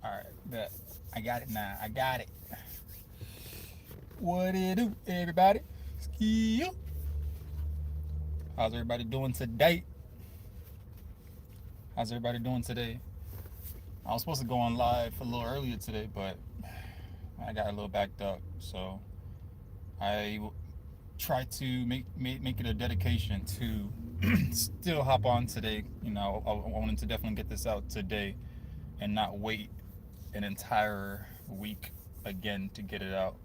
All right, bet. I got it now. I got it. What it do, everybody? Ski. How's everybody doing today? How's everybody doing today? I was supposed to go on live a little earlier today, but I got a little backed up. So I try to make it a dedication to still hop on today. I wanted to definitely get this out today and not wait an entire week again to get it out.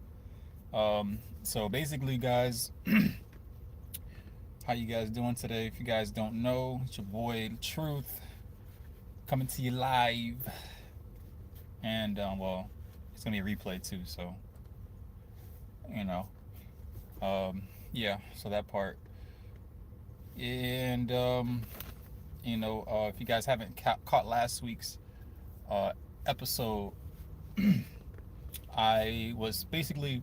So basically, guys, how you guys doing today? If you guys don't know, it's your boy Truth coming to you live, and well, it's gonna be a replay too. So you know, yeah. So that part, and if you guys haven't caught last week's uh, episode, I was basically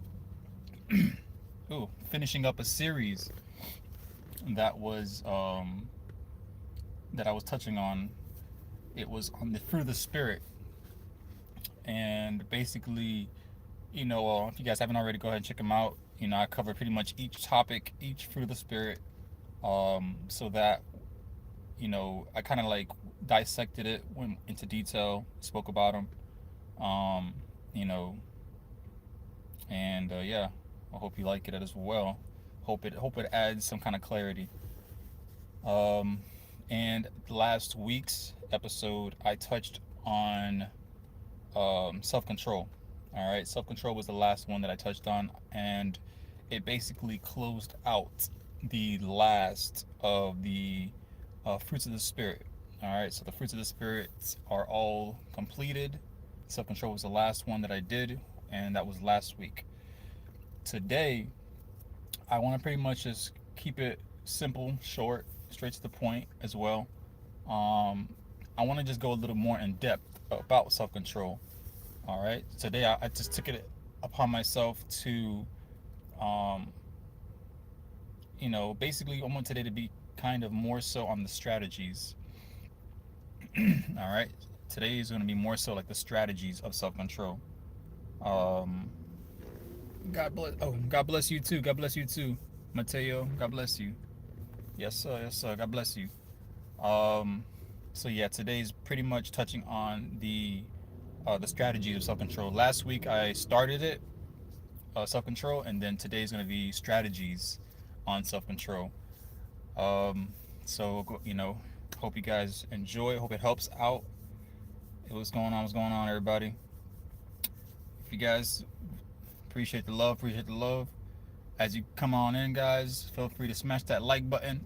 finishing up a series that was that I was touching on. It was on the fruit of the spirit, and basically, if you guys haven't already, go ahead and check them out. I cover pretty much each topic, each fruit of the spirit, so that I kind of like dissected it, went into detail, spoke about them, um, you know, and yeah, I hope you like it as well. Hope it adds some kind of clarity. Um, and last week's episode, I touched on self control. All right, self control was the last one that I touched on, and it basically closed out the last of the fruits of the spirit. All right, so the fruits of the spirit are all completed. Self control was the last one that I did, and that was last week. Today, I want to pretty much just keep it simple, short, straight to the point as well. Um, I want to just go a little more in depth about self control. All right. Today, I just took it upon myself to, um, basically, I want today to be kind of more so on the strategies. All right. Today is going to be more so like the strategies of self control. Um, God bless. Oh, God bless you too. God bless you too, Mateo. God bless you. Yes, sir. Yes, sir. God bless you. Um, so yeah, today's pretty much touching on the strategies of self control. Last week I started it, self control, and then today's gonna be strategies on self control. Um, so hope you guys enjoy. Hope it helps out. What's going on? What's going on, everybody? If you guys appreciate the love, As you come on in, guys, feel free to smash that like button.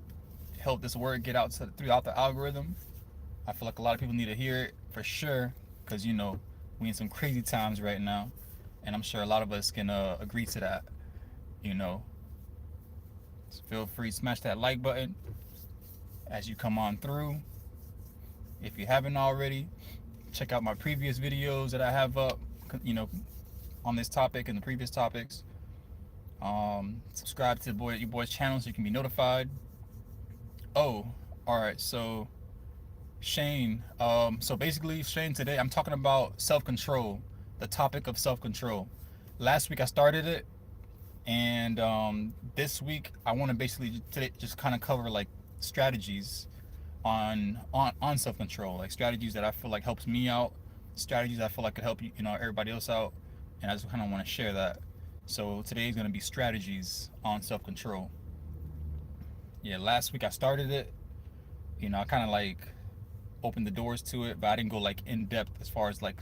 Help this word get out throughout the algorithm. I feel like a lot of people need to hear it for sure, because we in some crazy times right now, and I'm sure a lot of us can agree to that. You know, so feel free to smash that like button as you come on through. If you haven't already, check out my previous videos that I have up. You know, on this topic and the previous topics. Subscribe to your boy's channel so you can be notified. Oh, all right. So Shane. So basically, Shane, today I'm talking about self-control, the topic of self-control. Last week I started it, and this week I want to basically today just kind of cover like strategies on self-control, like strategies that I feel like helps me out, strategies I feel like could help everybody else out, and I just kind of want to share that. So today is going to be strategies on self-control. Yeah, last week I started it. I kind of like opened the doors to it, but I didn't go like in depth as far as like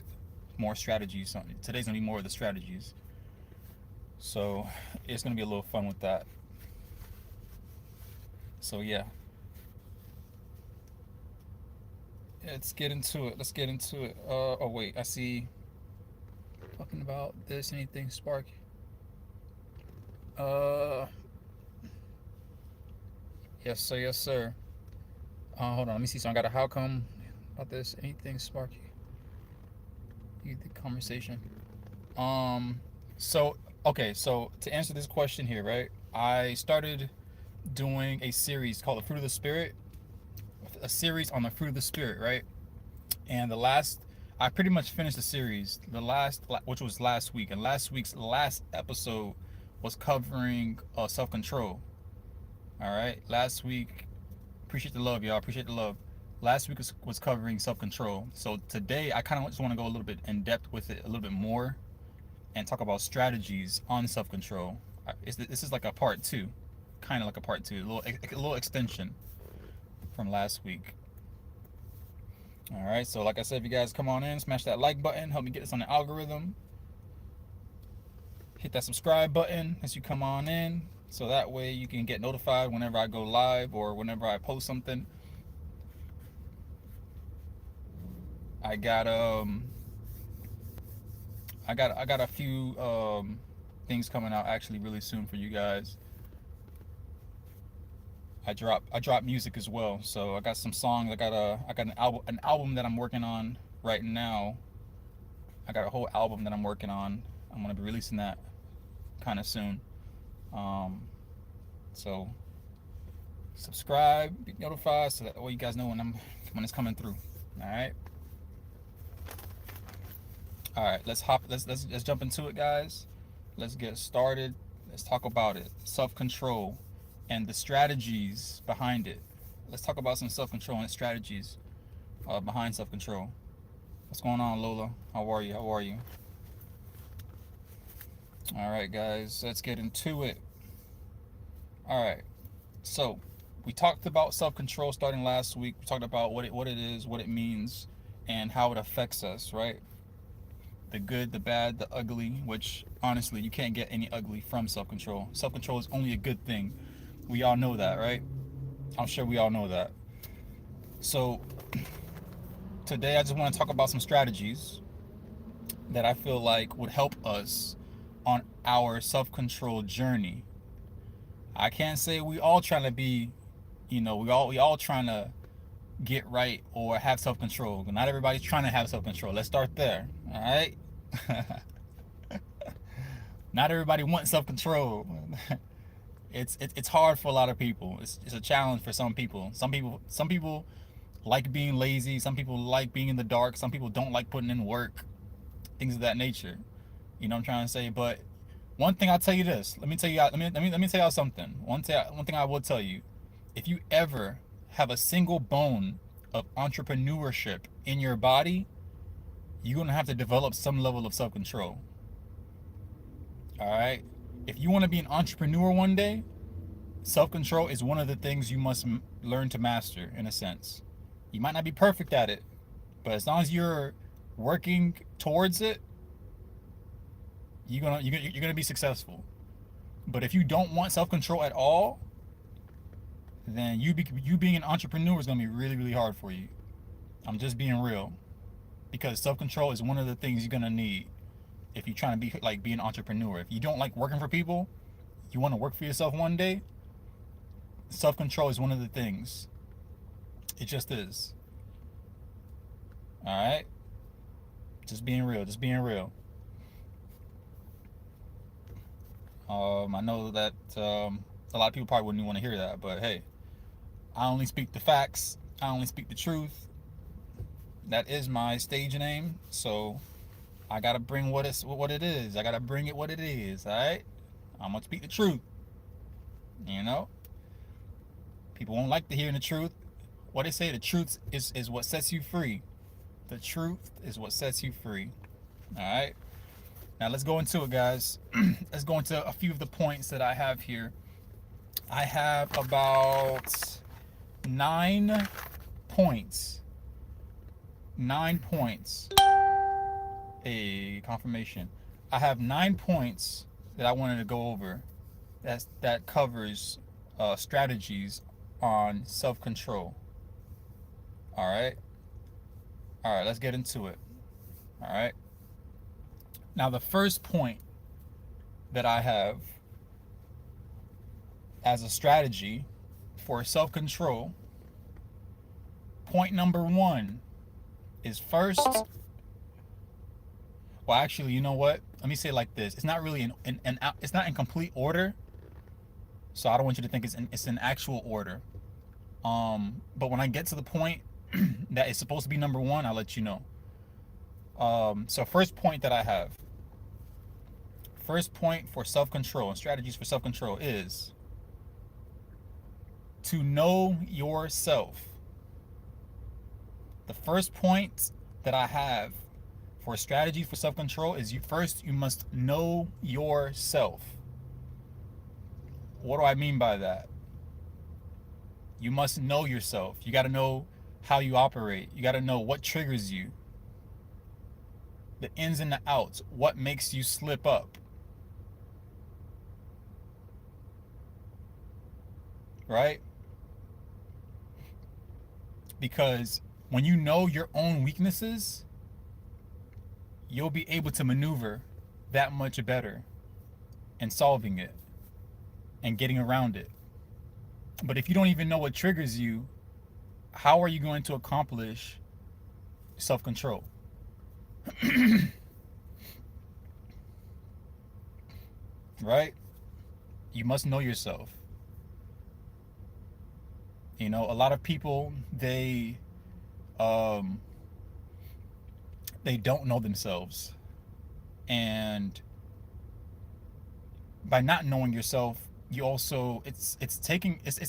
more strategies. So today's gonna be more of the strategies. So it's gonna be a little fun with that. So yeah, let's get into it. Let's get into it. Oh wait, I see. Talking about this, anything sparky? Uh, yes sir, yes sir. Hold on, let me see. So I got a how come about this. Anything sparky? The conversation. Um, so okay, so to answer this question here, right? I started doing a series called The Fruit of the Spirit, a series on the fruit of the Spirit, right? And the last I pretty much finished the series, which was last week, and last week's last episode was covering self-control. All right, last week, appreciate the love, y'all. Appreciate the love. Last week was covering self-control. So today, I kind of just want to go a little bit in depth with it, a little bit more, and talk about strategies on self-control. This is like a part two, kind of like a part two, a little extension from last week. All right, so like I said, if you guys come on in, smash that like button, help me get this on the algorithm. Hit that subscribe button as you come on in, so that way you can get notified whenever I go live or whenever I post something. I got a few things coming out actually really soon for you guys. I drop music as well, so I got some songs. I got an album that I'm working on right now. I got a whole album that I'm working on. I'm gonna be releasing that kind of soon. So subscribe, be notified, so that way you guys know when it's coming through. All right. All right. Let's jump into it, guys. Let's get started. Let's talk about it. Self-control and the strategies behind it. Let's talk about some self-control and strategies behind self-control. What's going on, Lola? How are you? How are you? All right, guys, let's get into it. All right, so we talked about self-control starting last week. We talked about what it is, what it means, and how it affects us, right? The good, the bad, the ugly, which honestly, you can't get any ugly from self-control. Self-control is only a good thing. We all know that, right? I'm sure we all know that. So today I just want to talk about some strategies that I feel like would help us on our self-control journey. I can't say we all trying to be, we all trying to get right or have self-control. Not everybody's trying to have self-control. Let's start there. All right. Not everybody wants self-control. It's hard for a lot of people. It's a challenge for some people. Some people like being lazy. Some people like being in the dark. Some people don't like putting in work. Things of that nature. You know what I'm trying to say? But one thing I'll tell you this. Let me tell you something. One thing I will tell you. If you ever have a single bone of entrepreneurship in your body, you're gonna have to develop some level of self-control. All right. If you want to be an entrepreneur one day, self-control is one of the things you must learn to master. In a sense, you might not be perfect at it, but as long as you're working towards it, you're gonna be successful. But if you don't want self-control at all, then you being an entrepreneur is gonna be really, really hard for you. I'm just being real, because self-control is one of the things you're gonna need if you're trying to be an entrepreneur. If you don't like working for people, you want to work for yourself one day, self-control is one of the things. It just is. All right. Just being real. I know that a lot of people probably wouldn't want to hear that, but hey, I only speak the facts. I only speak the truth. That is my stage name, so I gotta bring what it is. I gotta bring it what it is. All right. I'm gonna speak the truth. People won't like to hear the truth. What they say, the truth is what sets you free. The truth is what sets you free. All right. Now let's go into it, guys. Let's go into a few of the points that I have here. I have about 9 points. 9 points. A confirmation. I have 9 points that I wanted to go over. That covers strategies on self-control. All right. Let's get into it. All right. Now, the first point that I have as a strategy for self-control, point number 1 is first. Well, actually, you know what? Let me say it like this. It's not really it's not in complete order. So I don't want you to think it's in actual order. But when I get to the point that it's supposed to be number 1, I'll let you know. So first point that I have, first point for self-control and strategies for self-control is to know yourself. The first point that I have for strategy for self-control is you must know yourself. What do I mean by that? You must know yourself. You got to know how you operate. You got to know what triggers you, the ins and the outs, what makes you slip up, right? Because when you know your own weaknesses, you'll be able to maneuver that much better in solving it and getting around it. But if you don't even know what triggers you, how are you going to accomplish self control? Right? You must know yourself. You know, a lot of people um they don't know themselves. And by not knowing yourself, you also it's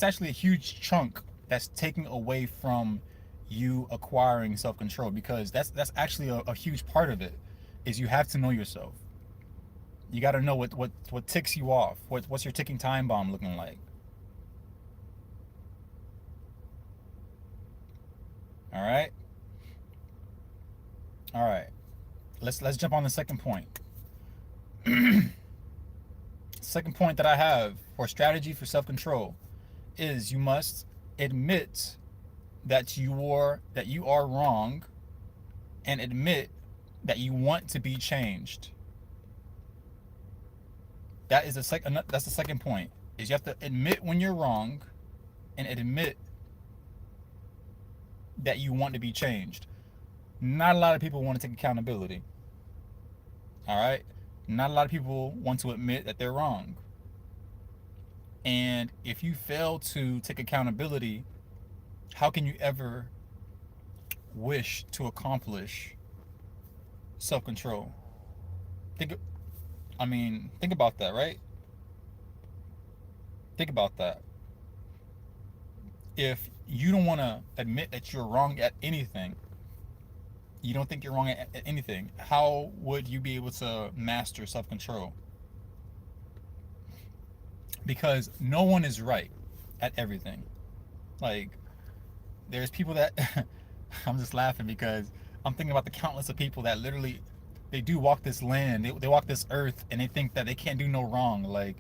actually a huge chunk that's taking away from you acquiring self-control, because that's actually a huge part of it is you have to know yourself. You got to know what ticks you off. What's your ticking time bomb looking like? All right, all right. Let's jump on the second point. Second point that I have for strategy for self-control is you must admit that you are wrong, and admit that you want to be changed. That's the second point. Is you have to admit when you're wrong and admit that you want to be changed. Not a lot of people want to take accountability. All right? Not a lot of people want to admit that they're wrong. And if you fail to take accountability, how can you ever wish to accomplish self-control? Think think about that, right? Think about that. If you don't want to admit that you're wrong at anything, you don't think you're wrong at anything, how would you be able to master self-control? Because no one is right at everything. Like, there's people that I'm just laughing because I'm thinking about the countless of people that literally they do walk this land, they walk this earth, and they think that they can't do no wrong. Like,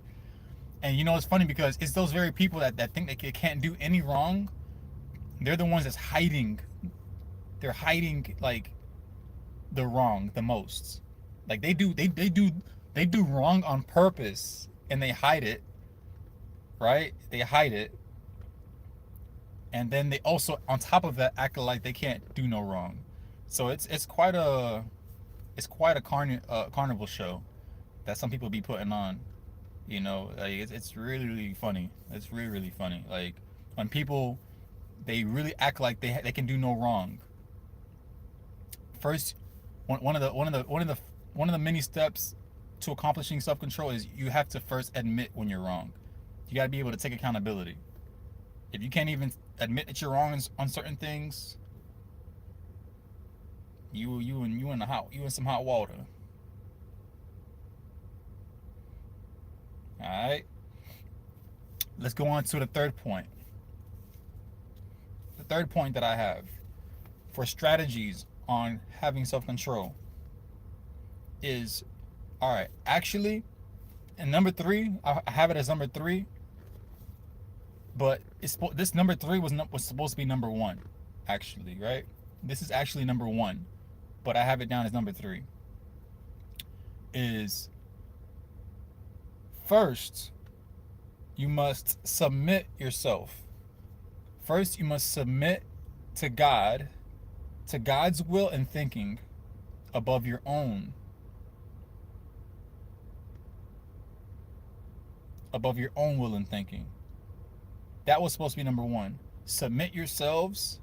and you know, it's funny because it's those very people that think they can't do any wrong. They're the ones that's hiding. They're hiding like the wrong the most. Like they do wrong on purpose, and they hide it. Right? They hide it, and then they also on top of that act like they can't do no wrong. So it's quite a carnival show that some people be putting on. You know, like it's really really funny. It's really really funny. Like when people they really act like they can do no wrong. First, one of the many steps to accomplishing self control is you have to first admit when you're wrong. You got to be able to take accountability. If you can't even admit that you're wrong on certain things, you in some hot water. All right. Let's go on to the third point. The third point that I have for strategies on having self control is, all right. Actually, and number three, I have it as number three, but this number three was supposed to be number one, actually, right? This is actually number one, but I have it down as number three. Is first, you must submit yourself. First, you must submit to God, to God's will and thinking above your own, above your own will and thinking. That was supposed to be number one. Submit yourselves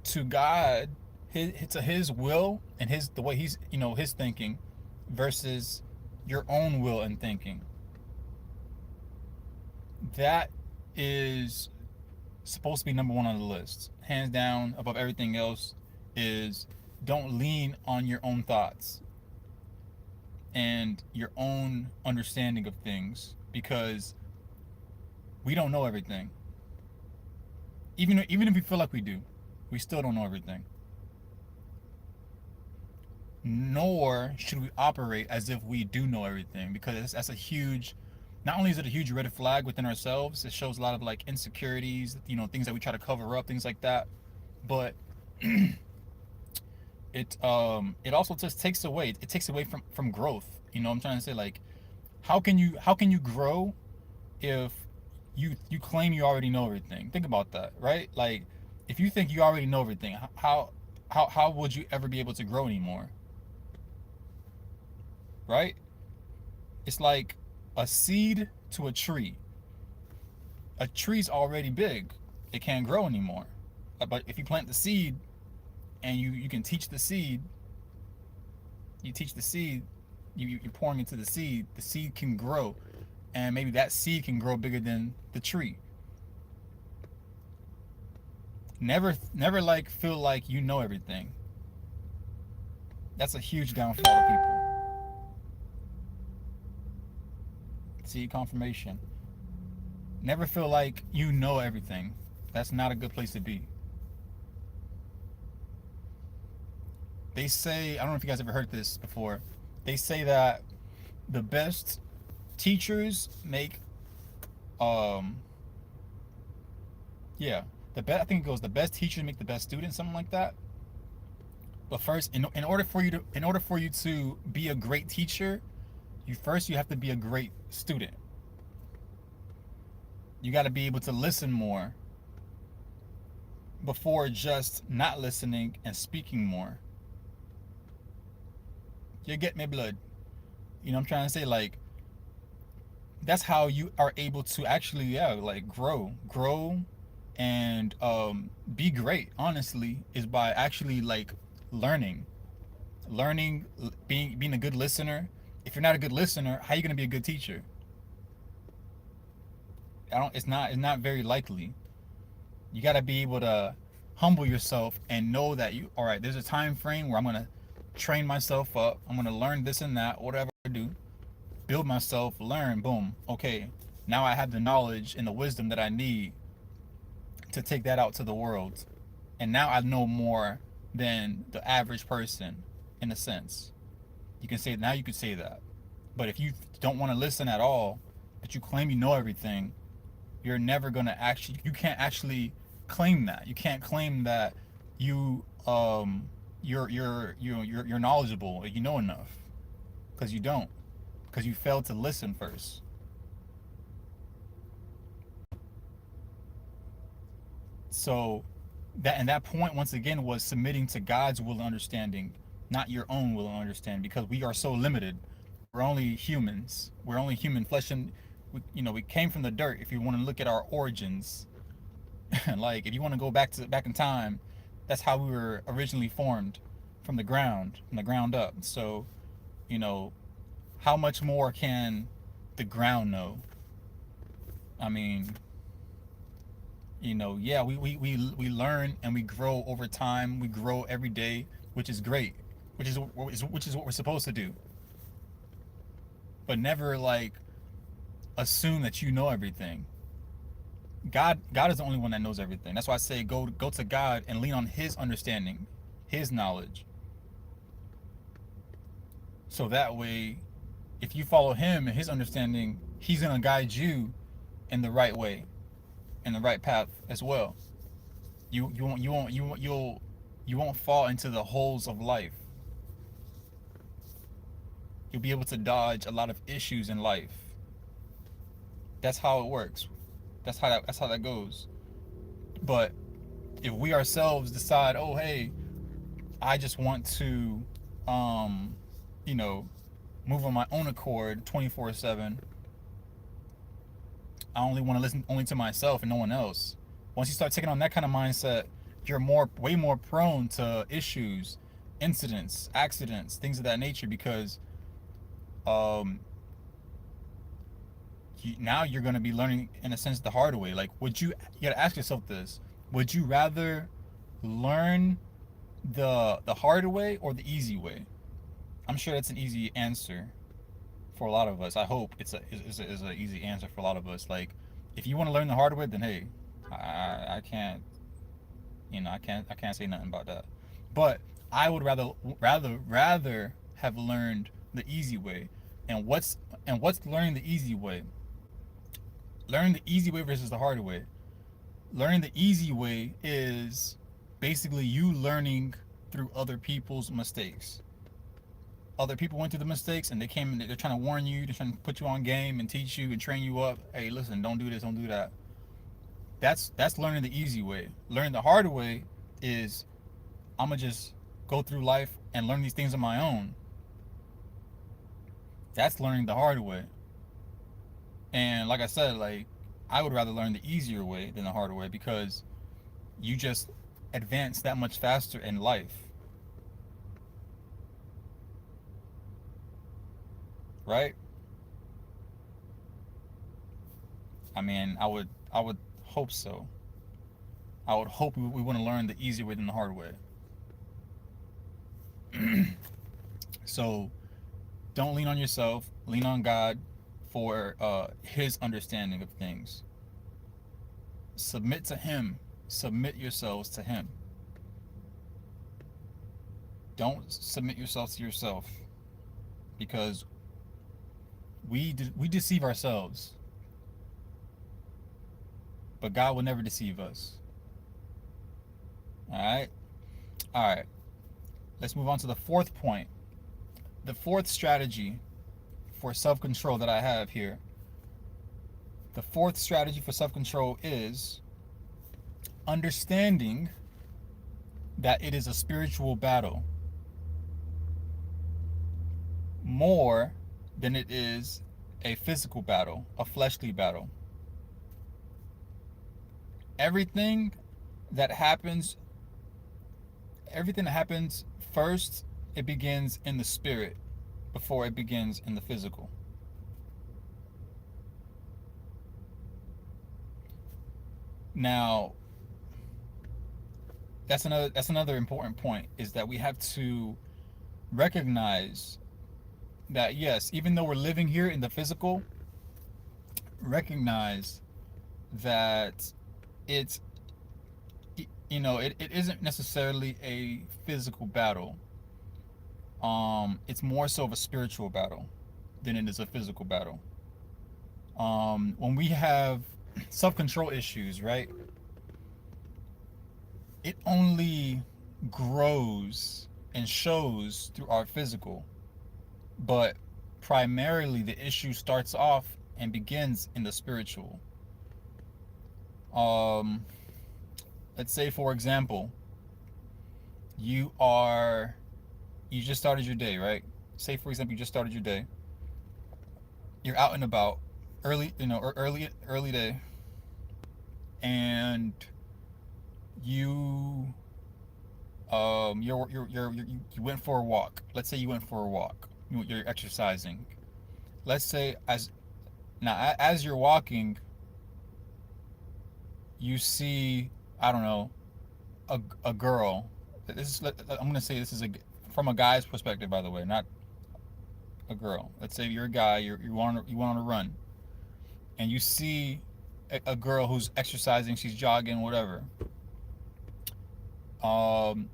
to God his will and the way he's, his thinking versus your own will and thinking. That is supposed to be number one on the list, hands down, above everything else. Is don't lean on your own thoughts and your own understanding of things, because we don't know everything. Even if we feel like we do, we still don't know everything. Nor should we operate as if we do know everything, because that's a huge, not only is it a huge red flag within ourselves, it shows a lot of like insecurities, things that we try to cover up, things like that. But it also just takes away from growth. I'm trying to say, like, how can you grow if you claim you already know everything? Think about that, right? Like, if you think you already know everything, how would you ever be able to grow anymore? Right? It's like a seed to a tree. A tree's already big. It can't grow anymore. But if you plant the seed and you can teach the seed, you teach the seed, you're pouring into the seed can grow. And maybe that seed can grow bigger than the tree. Never like feel like you know everything. That's a huge downfall to people. See, confirmation. Never feel like you know everything. That's not a good place to be. They say, I don't know if you guys ever heard this before. They say that the best teachers make, yeah, I think it goes, the best teachers make the best students, something like that. But first, in order for you to be a great teacher, you have to be a great student. You got to be able to listen more before just not listening and speaking more. You get me, blood? I'm trying to say, like, that's how you are able to actually, yeah, like, grow and be great, honestly, is by actually, like, learning, being a good listener. If you're not a good listener, how are you going to be a good teacher? It's not very likely. You got to be able to humble yourself and know that all right, there's a time frame where I'm going to train myself up. I'm going to learn this and that, whatever I do, build myself, learn, boom. Okay, now I have the knowledge and the wisdom that I need to take that out to the world. And now I know more than the average person, in a sense. You can say that. But if you don't want to listen at all, but you claim you know everything, you can't actually claim that. You can't claim that you're knowledgeable, or you know enough, because you don't, because you failed to listen first. So that point, once again, was submitting to God's will and understanding, not your own will and understanding, because we are so limited. We're only humans. We're only human flesh, and we came from the dirt. If you want to look at our origins, like, if you want to go back in time, that's how we were originally formed, from the ground up. So, how much more can the ground know? I mean, yeah, we learn and we grow over time. We grow every day, which is great, which is what we're supposed to do. But never, like, assume that you know everything. God is the only one that knows everything. That's why I say go to God and lean on His understanding, His knowledge. So that way, if you follow Him and His understanding, He's gonna guide you in the right way, in the right path as well. You won't fall into the holes of life. You'll be able to dodge a lot of issues in life. That's how it works. That's how that goes. But if we ourselves decide, oh hey, I just want to move on my own accord 24/7. I only want to listen only to myself and no one else. Once you start taking on that kind of mindset, you're way more prone to issues, incidents, accidents, things of that nature, because um now you're going to be learning in a sense the hard way. Like, you got to ask yourself this: would you rather learn the hard way or the easy way? I'm sure that's an easy answer for a lot of us. I hope it's an easy answer for a lot of us. Like, if you want to learn the hard way, then hey, I can't, I can't say nothing about that. But I would rather have learned the easy way. And what's learning the easy way? Learning the easy way versus the hard way. Learning the easy way is basically you learning through other people's mistakes. Other people went through the mistakes and they came and they're trying to warn you, they're trying to put you on game and teach you and train you up. Hey, listen, don't do this, don't do that. That's learning the easy way. Learning the hard way is I'm gonna just go through life and learn these things on my own. That's learning the hard way. And like I said, like, I would rather learn the easier way than the harder way, because you just advance that much faster in life, right? I mean, I would hope so. I would hope we want to learn the easier way than the hard way. So don't lean on yourself. Lean on God for His understanding of things. Submit to Him. Submit yourselves to Him. Don't submit yourself to yourself, because we deceive ourselves, but God will never deceive us. All right, all right. Let's move on to the fourth point. The fourth strategy for self-control that I have here. The fourth strategy for self-control is understanding that it is a spiritual battle more than it is a physical battle, a fleshly battle. Everything that happens, everything that happens first, it begins in the spirit before it begins in the physical. Now, that's another important point, is that we have to recognize that, yes, even though we're living here in the physical, recognize that it's it isn't necessarily a physical battle. It's more so of a spiritual battle than it is a physical battle. When we have self-control issues, right, it only grows and shows through our physical, but primarily the issue starts off and begins in the spiritual. um let's say, for example, you are you just started your day, right? Say, for example, you just started your day. You're out and about, early, early day, and you you went for a walk. Let's say you went for a walk. You're exercising. Let's say, as you're walking, you see, I don't know, a girl. I'm gonna say this is from a guy's perspective, by the way, not a girl. Let's say you're a guy. You want to run, and you see a girl who's exercising. She's jogging, whatever. Um,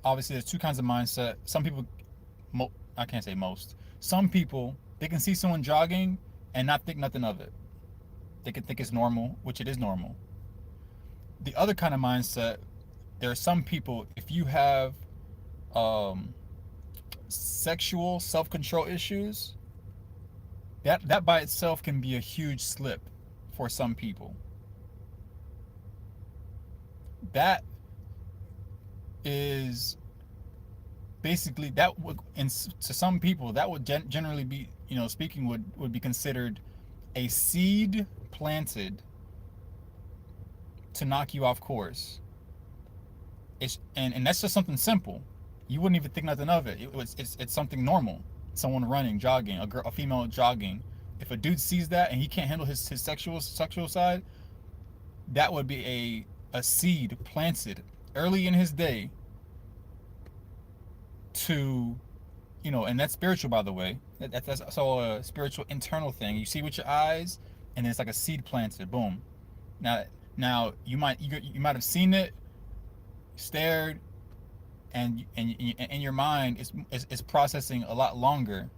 Obviously, there's two kinds of mindset. Some people, I can't say most. Some people, they can see someone jogging and not think nothing of it. They can think it's normal, which it is normal. The other kind of mindset, there are some people, if you have um, sexual self-control issues, that by itself can be a huge slip for some people. That is basically, that would, and to some people, that would generally be, speaking, would be considered a seed planted to knock you off course. And that's just something simple. You wouldn't even think nothing of it. It's something normal. Someone running, jogging, a female jogging. If a dude sees that and he can't handle his sexual side, that would be a seed planted early in his day to, and that's spiritual, by the way. That's all a spiritual internal thing. You see with your eyes, and then it's like a seed planted. Boom. Now, you might have seen it, stared, and in your mind, it's processing a lot longer.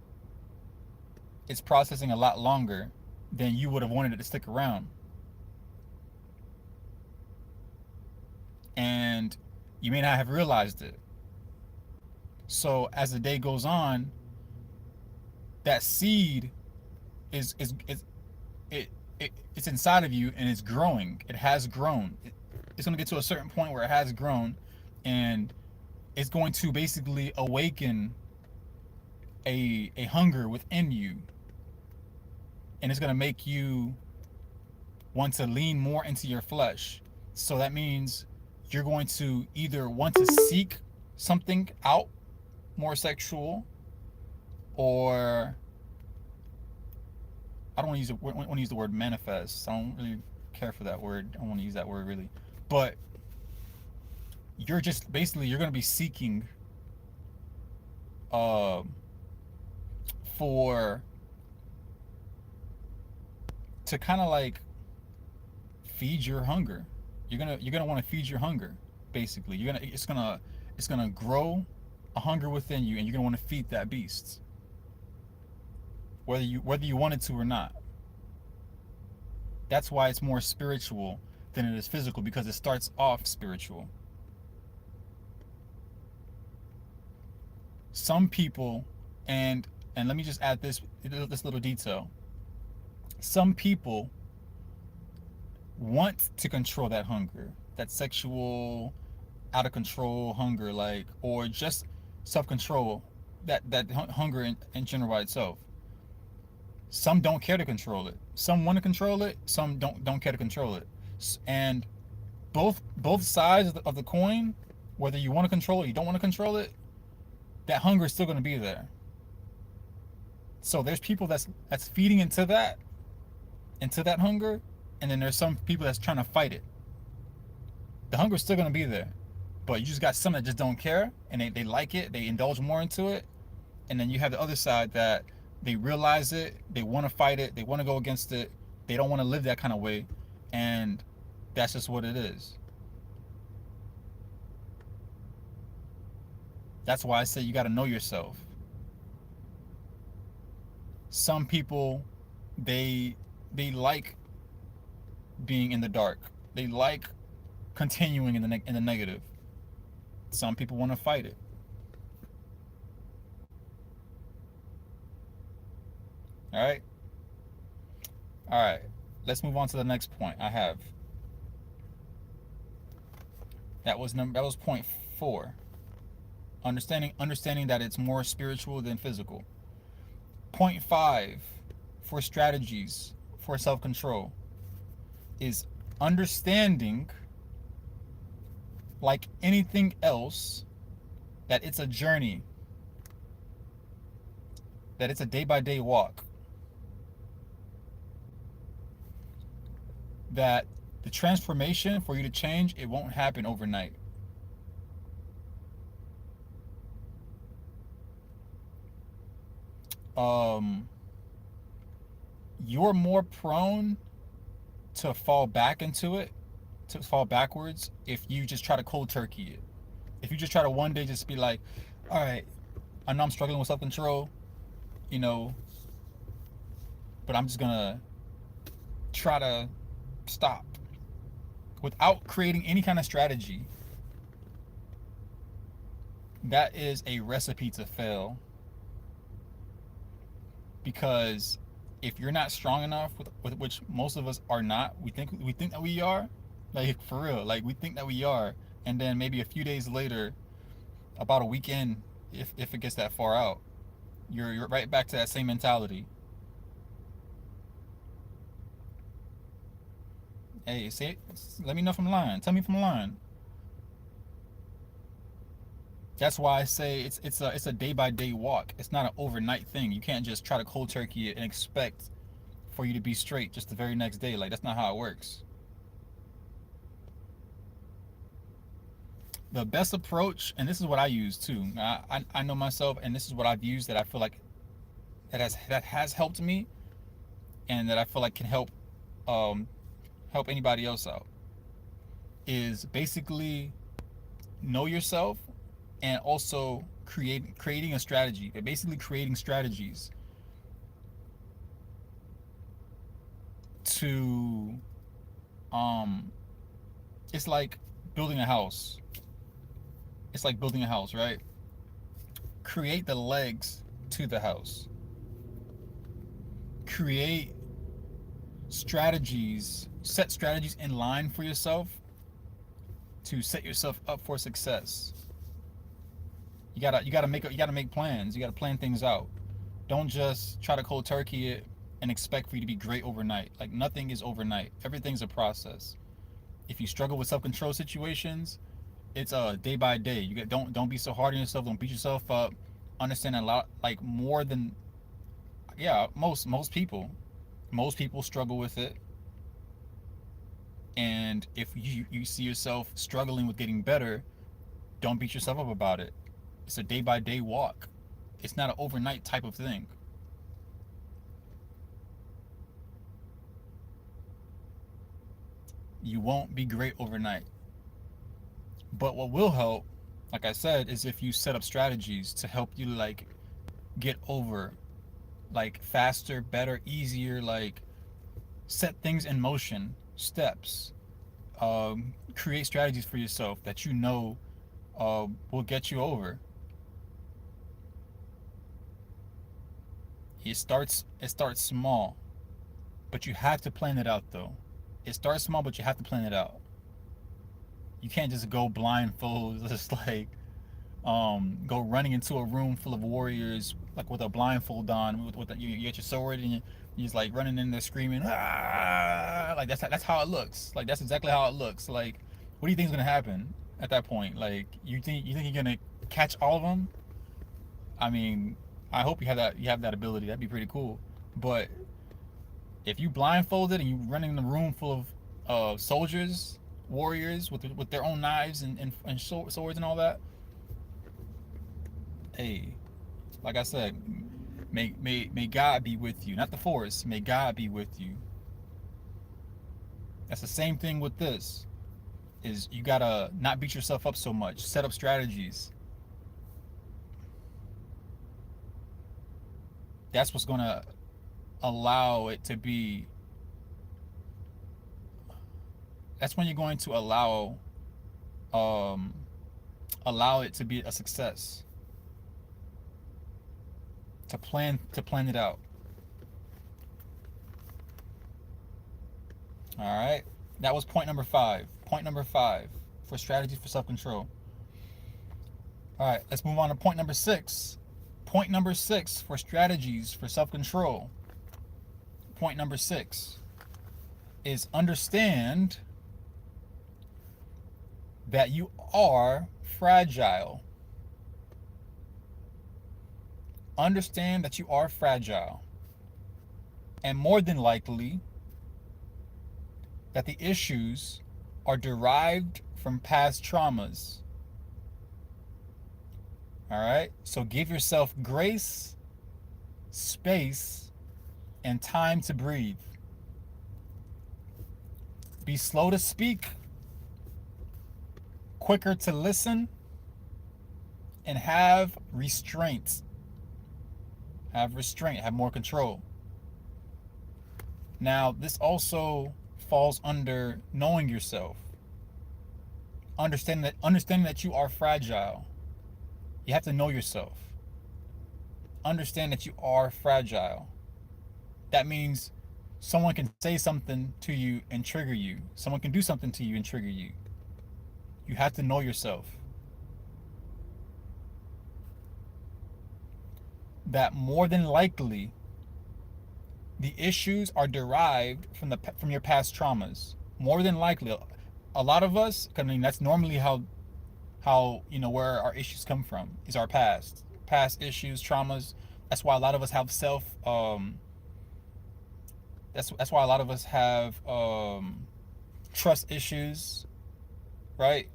It's processing a lot longer than you would have wanted it to stick around. And you may not have realized it. So as the day goes on, that seed is it, it's inside of you and it's growing. It has grown. It's going to get to a certain point where it has grown, and it's going to basically awaken a hunger within you, and it's going to make you want to lean more into your flesh. So that means you're going to either want to seek something out more sexual, or I don't want to use the word manifest. I don't really care for that word. I don't want to use that word really. But you're just basically you're going to be seeking uh, for to kind of like feed your hunger. You're gonna want to feed your hunger. Basically, it's gonna grow a hunger within you, and you're gonna want to feed that beast, whether you want it to or not. That's why it's more spiritual than it is physical, because it starts off spiritual. Some people, and let me just add this little detail. Some people want to control that hunger, that sexual out of control hunger, like, or just self control, that hunger in general by itself. Some don't care to control it. Some want to control it. Some don't care to control it. And both sides of the coin, whether you want to control it or you don't want to control it, that hunger is still going to be there. So there's people that's feeding into that hunger, and then there's some people that's trying to fight it. The hunger is still going to be there, but you just got some that just don't care, and they like it, they indulge more into it. And then you have the other side that they realize it, they want to fight it, they want to go against it, they don't want to live that kind of way, and that's just what it is. That's why I say you got to know yourself. Some people, they like being in the dark. They like continuing in the negative. Some people want to fight it. All right. All right. Let's move on to the next point I have. That was point 4. Understanding that it's more spiritual than physical. Point 5 for strategies for self-control is understanding, like anything else, that it's a journey, that it's a day-by-day walk, that the transformation for you to change, it won't happen overnight. You're more prone to fall back into it, to fall backwards, if you just try to cold turkey it. If you just try to one day just be like, all right, I know I'm struggling with self-control, you know, but I'm just gonna try to stop without creating any kind of strategy. That is a recipe to fail, because if you're not strong enough, with which most of us are not, we think that we are, like, for real, like, we think that we are, and then maybe a few days later, about a weekend, if it gets that far out, you're right back to that same mentality. Hey, say, let me know if I'm lying. Tell me if I'm lying. That's why I say it's a day by day walk. It's not an overnight thing. You can't just try to cold turkey it and expect for you to be straight just the very next day. Like, that's not how it works. The best approach, and this is what I use too. I know myself, and this is what I've used that I feel like that has helped me, and that I feel like can um, help anybody else out. Is basically know yourself, and also creating a strategy. Basically, creating strategies to um, it's like building a house. It's like building a house, right? Create the legs to the house. Create strategies, set strategies in line for yourself to set yourself up for success. You gotta make plans. You gotta plan things out. Don't just try to cold turkey it and expect for you to be great overnight. Like, nothing is overnight. Everything's a process. If you struggle with self-control situations, it's a day by day. Don't be so hard on yourself. Don't beat yourself up. Understand a lot, like, more than, yeah, most people struggle with it. And if you see yourself struggling with getting better, don't beat yourself up about it. It's a day by day walk. It's not an overnight type of thing. You won't be great overnight. But what will help, like I said, is if you set up strategies to help you, like, get over, like, faster, better, easier, like, set things in motion, steps, create strategies for yourself that you know will get you over. It starts small, but you have to plan it out though. It starts small, but you have to plan it out. You can't just go blindfold, just like go running into a room full of warriors like with a blindfold on, you get your sword, and you're just like running in there screaming, ah! Like, that's how it looks. Like, that's exactly how it looks. Like, what do you think is gonna happen at that point? Like, you think you're gonna catch all of them? I mean, I hope you have that ability. That'd be pretty cool. But if you blindfolded and you running in a room full of soldiers, warriors with their own knives and swords and all that, hey, like I said, may God be with you, not the force. May God be with you. That's the same thing with this. Is you gotta not beat yourself up so much. Set up strategies. That's what's gonna allow it to be. That's when you're going to um allow it to be a success. To plan it out. All right. That was point number 5. Point number 5 for strategies for self-control. All right, let's move on to point number 6. Point number 6 for strategies for self-control. Point number 6 is understand that you are fragile. Understand that you are fragile. And more than likely, that the issues are derived from past traumas. All right? So give yourself grace, space, and time to breathe. Be slow to speak, quicker to listen, and have restraint. Have more control. Now, this also falls under knowing yourself. Understanding that you are fragile. You have to know yourself. Understand that you are fragile. That means someone can say something to you and trigger you. Someone can do something to you and trigger you. You have to know yourself. That more than likely, the issues are derived from your past traumas. More than likely, a lot of us, I mean, that's normally how how, where our issues come from is our past issues, traumas. That's why a lot of us have that's why a lot of us have trust issues, right?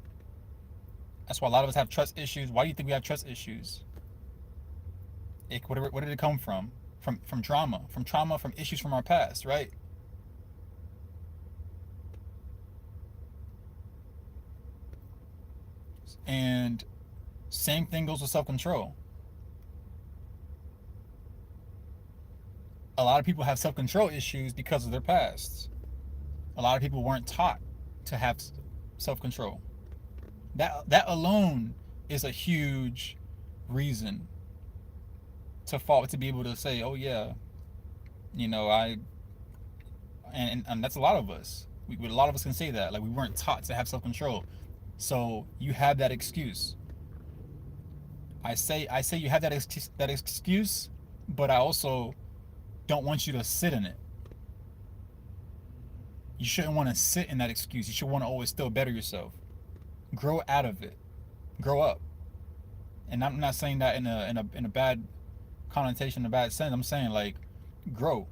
That's why a lot of us have trust issues. Why do you think we have trust issues? What did it come from? From trauma, from issues from our past, right? And same thing goes with self-control. A lot of people have self-control issues because of their past. A lot of people weren't taught to have self-control. That alone is a huge reason to be able to say, oh yeah, I and that's a lot of us. A lot of us can say that, like, we weren't taught to have self-control, so you have that excuse. I say you have that excuse, but I also don't want you to sit in it. You shouldn't want to sit in that excuse. You should want to always still better yourself. Grow out of it. Grow up. And I'm not saying that in a bad connotation, a bad sense. I'm saying, like, grow.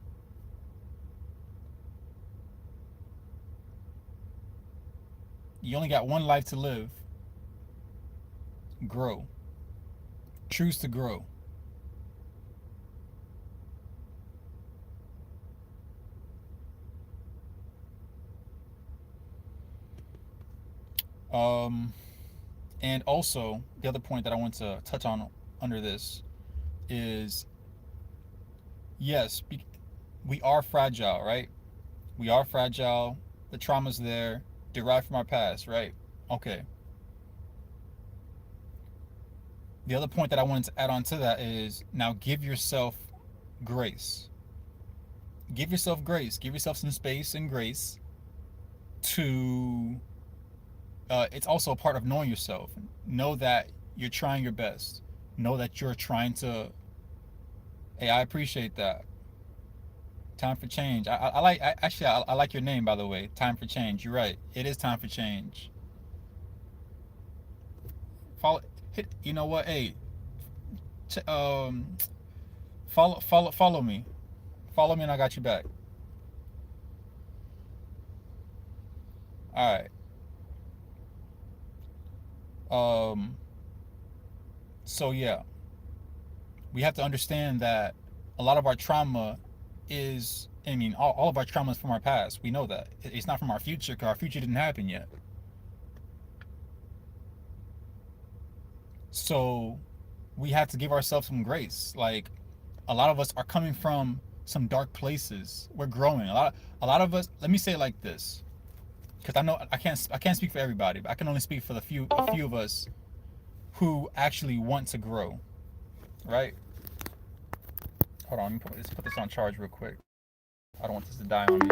You only got one life to live. Grow. Choose to grow. Um, and also, the other point that I want to touch on under this is, yes, we are fragile, right? We are fragile. The trauma's there, derived from our past, right? Okay. The other point that I wanted to add on to that is, now give yourself grace. Give yourself grace. Give yourself some space and grace to. It's also a part of knowing yourself. Know that you're trying your best. Know that you're trying to. Hey, I appreciate that. Time for change. I like. I like your name, by the way. Time for change. You're right. It is time for change. Follow. Hit. You know what? Hey. Ch- um. Follow me. Follow me, and I got you back. All right. Um. So yeah, we have to understand that a lot of our trauma is. I mean, all of our trauma is from our past. We know that. It's not from our future, because our future didn't happen yet. So we have to give ourselves some grace. Like, a lot of us are coming from some dark places. We're growing. A lot of us. Let me say it like this, because I know I can't speak for everybody, but I can only speak for a few of us who actually want to grow. Right? Hold on. Let's put this on charge real quick. I don't want this to die on me.